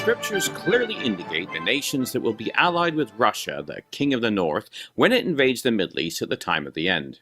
scriptures clearly indicate the nations that will be allied with Russia, the king of the north, when it invades the Middle East at the time of the end.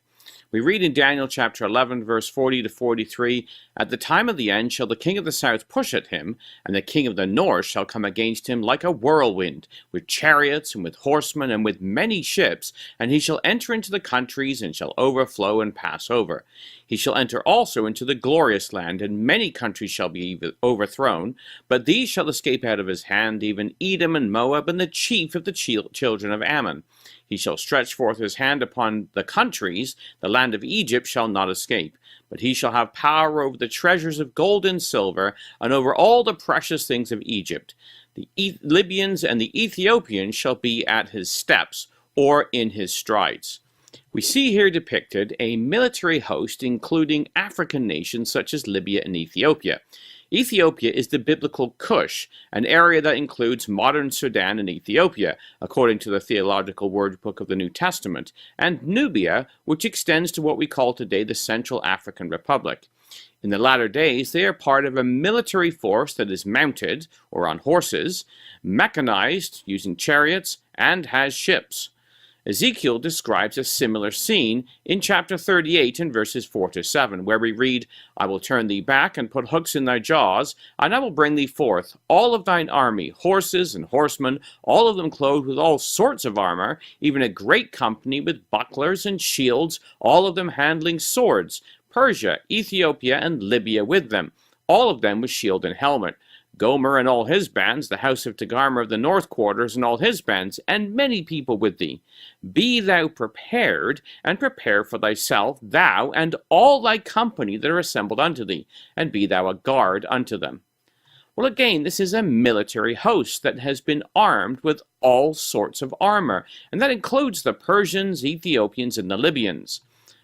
We read in Daniel chapter 11, verse 40 to 43, "At the time of the end shall the king of the south push at him, and the king of the north shall come against him like a whirlwind, with chariots and with horsemen and with many ships, and he shall enter into the countries and shall overflow and pass over. He shall enter also into the glorious land, and many countries shall be overthrown, but these shall escape out of his hand, even Edom and Moab and the chief of the children of Ammon. He shall stretch forth his hand upon the countries, the land of Egypt shall not escape. But he shall have power over the treasures of gold and silver, and over all the precious things of Egypt. The Libyans and the Ethiopians shall be at his steps, or in his strides." We see here depicted a military host including African nations such as Libya and Ethiopia. Ethiopia is the biblical Cush, an area that includes modern Sudan and Ethiopia, according to the Theological Word Book of the New Testament, and Nubia, which extends to what we call today the Central African Republic. In the latter days, they are part of a military force that is mounted, or on horses, mechanized, using chariots, and has ships. Ezekiel describes a similar scene in chapter 38 and verses 4 to 7, where we read, "I will turn thee back and put hooks in thy jaws, and I will bring thee forth, all of thine army, horses and horsemen, all of them clothed with all sorts of armor, even a great company with bucklers and shields, all of them handling swords, Persia, Ethiopia, and Libya with them, all of them with shield and helmet. Gomer and all his bands, the house of Togarmah of the north quarters and all his bands, and many people with thee. Be thou prepared, and prepare for thyself, thou and all thy company that are assembled unto thee, and be thou a guard unto them." Well, again, this is a military host that has been armed with all sorts of armor, and that includes the Persians, Ethiopians, and the Libyans.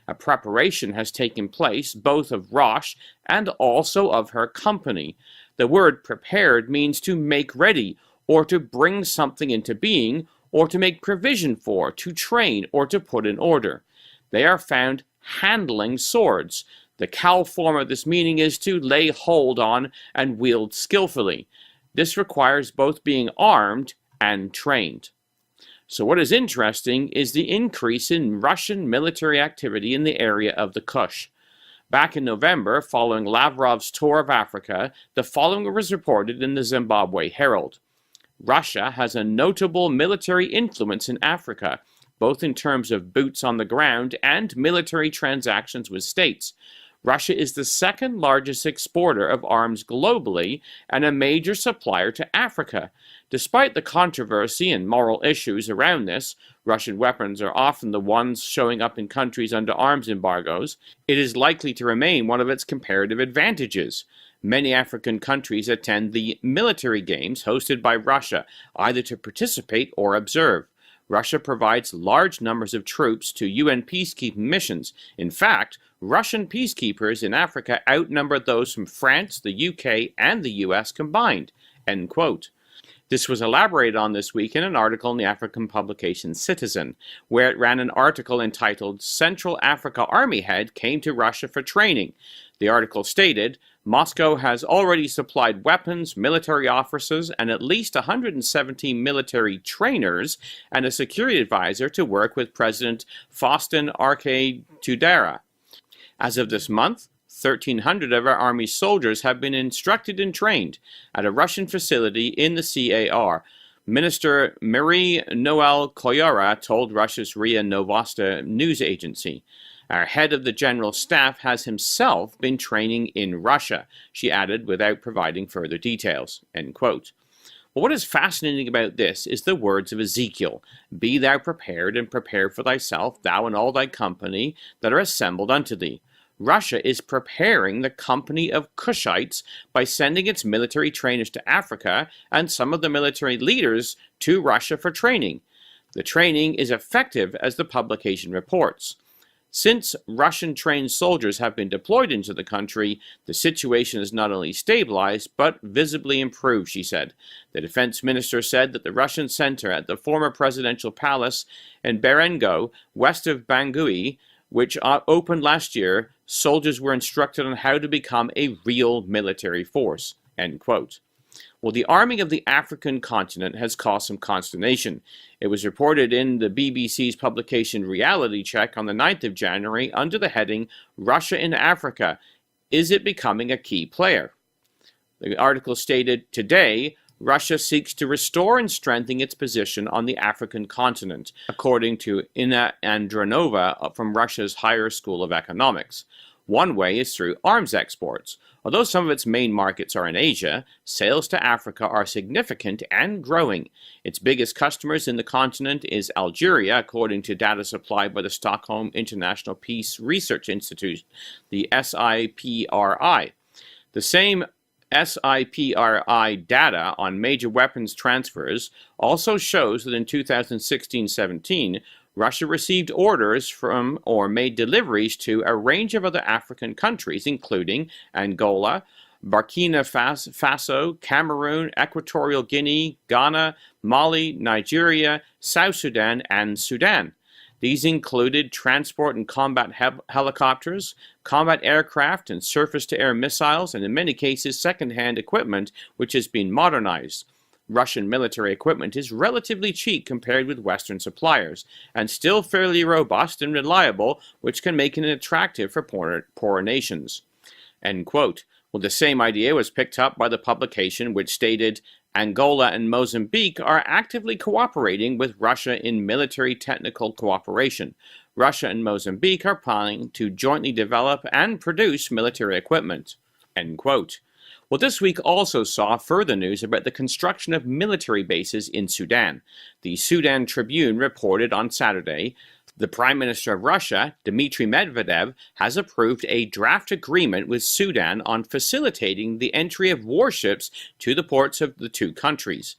A preparation has taken place both of Rosh and also of her company. The word prepared means to make ready, or to bring something into being, or to make provision for, to train, or to put in order. They are found handling swords. The Cal form of this meaning is to lay hold on and wield skillfully. This requires both being armed and trained. So what is interesting is the increase in Russian military activity in the area of the Kush. Back in November, following Lavrov's tour of Africa, the following was reported in the Zimbabwe Herald. Russia has a notable military influence in Africa, both in terms of boots on the ground and military transactions with states. Russia is the second largest exporter of arms globally and a major supplier to Africa. Despite the controversy and moral issues around this, Russian weapons are often the ones showing up in countries under arms embargoes. It is likely to remain one of its comparative advantages. Many African countries attend the military games hosted by Russia, either to participate or observe. Russia provides large numbers of troops to UN peacekeeping missions. In fact, Russian peacekeepers in Africa outnumber those from France, the UK, and the US combined." End quote. This was elaborated on this week in an article in the African publication Citizen, where it ran an article entitled "Central Africa Army Head Came to Russia for Training." The article stated, "Moscow has already supplied weapons, military officers, and at least 117 military trainers and a security advisor to work with President Faustin Arcade Tudera. As of this month, 1,300 of our Army's soldiers have been instructed and trained at a Russian facility in the CAR. Minister Marie Noel Koyora told Russia's RIA Novosti news agency. "Our head of the general staff has himself been training in Russia," she added without providing further details. End quote. Well, what is fascinating about this is the words of Ezekiel. "Be thou prepared, and prepare for thyself, thou and all thy company that are assembled unto thee." Russia is preparing the company of Cushites by sending its military trainers to Africa and some of the military leaders to Russia for training. The training is effective, as the publication reports. Since Russian-trained soldiers have been deployed into the country, the situation is not only stabilized, but visibly improved, she said. The defense minister said that the Russian center at the former presidential palace in Berengo, west of Bangui, which opened last year, soldiers were instructed on how to become a real military force. End quote. Well, the arming of the African continent has caused some consternation. It was reported in the BBC's publication Reality Check on the 9th of January under the heading, Russia in Africa, Is it becoming a key player? The article stated, today, Russia seeks to restore and strengthen its position on the African continent, according to Inna Andronova from Russia's Higher School of Economics. One way is through arms exports. Although some of its main markets are in Asia, sales to Africa are significant and growing. Its biggest customers in the continent is Algeria, according to data supplied by the Stockholm International Peace Research Institute, the SIPRI. The same SIPRI data on major weapons transfers also shows that in 2016-17, Russia received orders from or made deliveries to a range of other African countries, including Angola, Burkina Faso, Cameroon, Equatorial Guinea, Ghana, Mali, Nigeria, South Sudan, and Sudan. These included transport and combat helicopters, combat aircraft and surface-to-air missiles, and in many cases second-hand equipment which has been modernized. Russian military equipment is relatively cheap compared with Western suppliers, and still fairly robust and reliable, which can make it attractive for poorer nations. End quote. Well, the same idea was picked up by the publication which stated, Angola and Mozambique are actively cooperating with Russia in military technical cooperation. Russia and Mozambique are planning to jointly develop and produce military equipment. End quote. Well, this week also saw further news about the construction of military bases in Sudan. The Sudan Tribune reported on Saturday, the Prime Minister of Russia, Dmitry Medvedev, has approved a draft agreement with Sudan on facilitating the entry of warships to the ports of the two countries.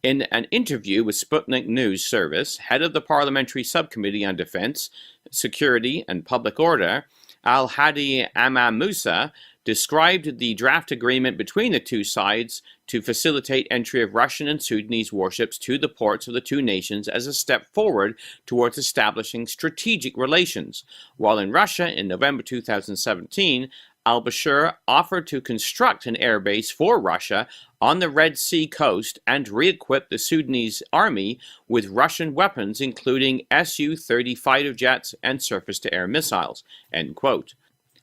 In an interview with Sputnik News Service, head of the Parliamentary Subcommittee on Defense, Security and Public Order, Al-Hadi Musa, described the draft agreement between the two sides to facilitate entry of Russian and Sudanese warships to the ports of the two nations as a step forward towards establishing strategic relations. While in Russia in November 2017, al-Bashir offered to construct an airbase for Russia on the Red Sea coast and re-equip the Sudanese army with Russian weapons, including Su-30 fighter jets and surface-to-air missiles. End quote.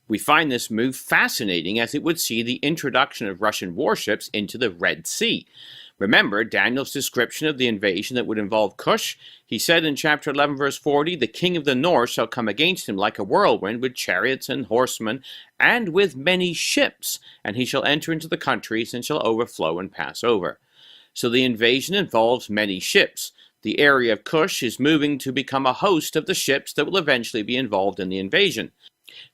We find this move fascinating as it would see the introduction of Russian warships into the Red Sea. Remember Daniel's description of the invasion that would involve Cush? He said in chapter 11 verse 40, the king of the north shall come against him like a whirlwind with chariots and horsemen and with many ships, and he shall enter into the countries and shall overflow and pass over. So the invasion involves many ships. The area of Cush is moving to become a host of the ships that will eventually be involved in the invasion.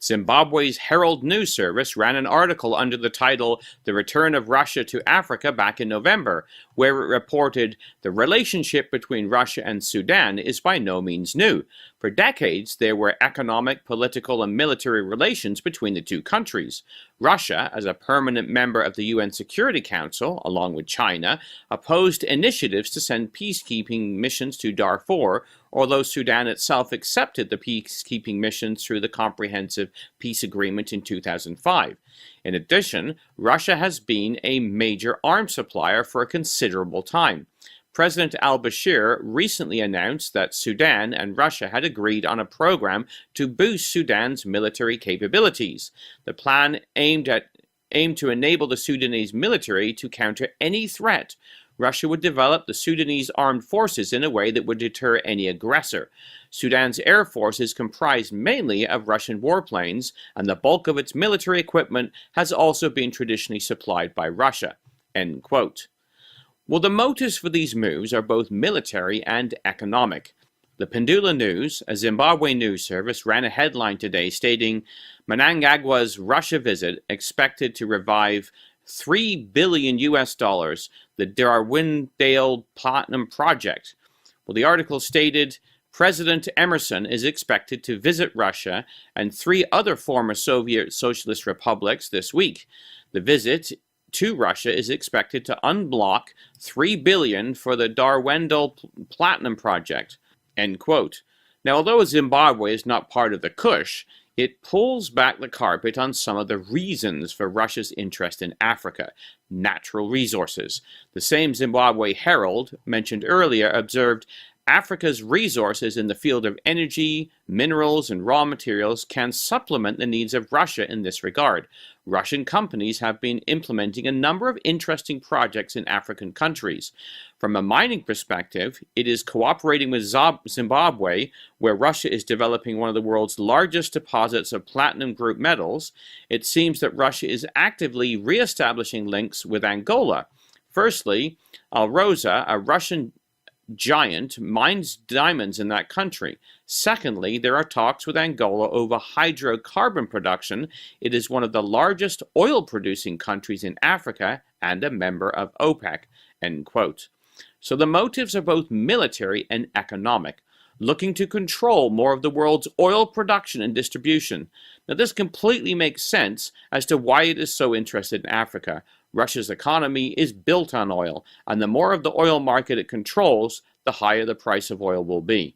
Zimbabwe's Herald News Service ran an article under the title The Return of Russia to Africa back in November, where it reported the relationship between Russia and Sudan is by no means new. For decades, there were economic, political, and military relations between the two countries. Russia, as a permanent member of the UN Security Council, along with China, opposed initiatives to send peacekeeping missions to Darfur, although Sudan itself accepted the peacekeeping missions through the Comprehensive Peace Agreement in 2005. In addition, Russia has been a major arms supplier for a considerable time. President al-Bashir recently announced that Sudan and Russia had agreed on a program to boost Sudan's military capabilities. The plan aimed to enable the Sudanese military to counter any threat. Russia would develop the Sudanese armed forces in a way that would deter any aggressor. Sudan's air force is comprised mainly of Russian warplanes, and the bulk of its military equipment has also been traditionally supplied by Russia. End quote. Well, the motives for these moves are both military and economic. The Pendula News, a Zimbabwe news service, ran a headline today stating, Mnangagwa's Russia visit expected to revive $3 billion the Darwindale Platinum Project. Well, the article stated, President Emerson is expected to visit Russia and 3 other former Soviet socialist republics this week. The visit to Russia is expected to unblock $3 billion for the Darwindale Platinum Project. End quote. Now, although Zimbabwe is not part of the Kush, It pulls back the carpet on some of the reasons for Russia's interest in Africa: natural resources. The same Zimbabwe Herald mentioned earlier observed, Africa's resources in the field of energy, minerals, and raw materials can supplement the needs of Russia in this regard. Russian companies have been implementing a number of interesting projects in African countries. From a mining perspective, it is cooperating with Zimbabwe, where Russia is developing one of the world's largest deposits of platinum group metals. It seems that Russia is actively re-establishing links with Angola. Firstly, Alrosa, a Russian giant, mines diamonds in that country. Secondly, there are talks with Angola over hydrocarbon production. It is one of the largest oil-producing countries in Africa and a member of OPEC." End quote. So the motives are both military and economic, looking to control more of the world's oil production and distribution. Now, this completely makes sense as to why it is so interested in Africa. Russia's economy is built on oil, and the more of the oil market it controls, the higher the price of oil will be.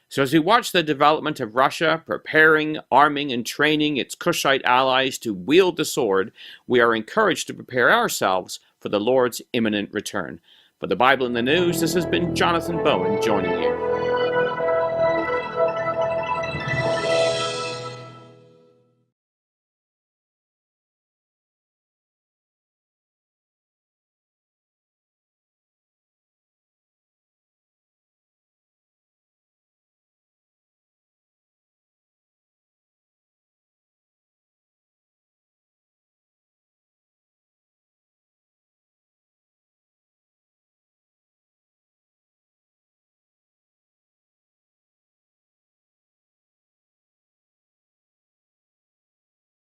So as we watch the development of Russia preparing, arming, and training its Kushite allies to wield the sword, we are encouraged to prepare ourselves for the Lord's imminent return. For the Bible in the News, this has been Jonathan Bowen joining you.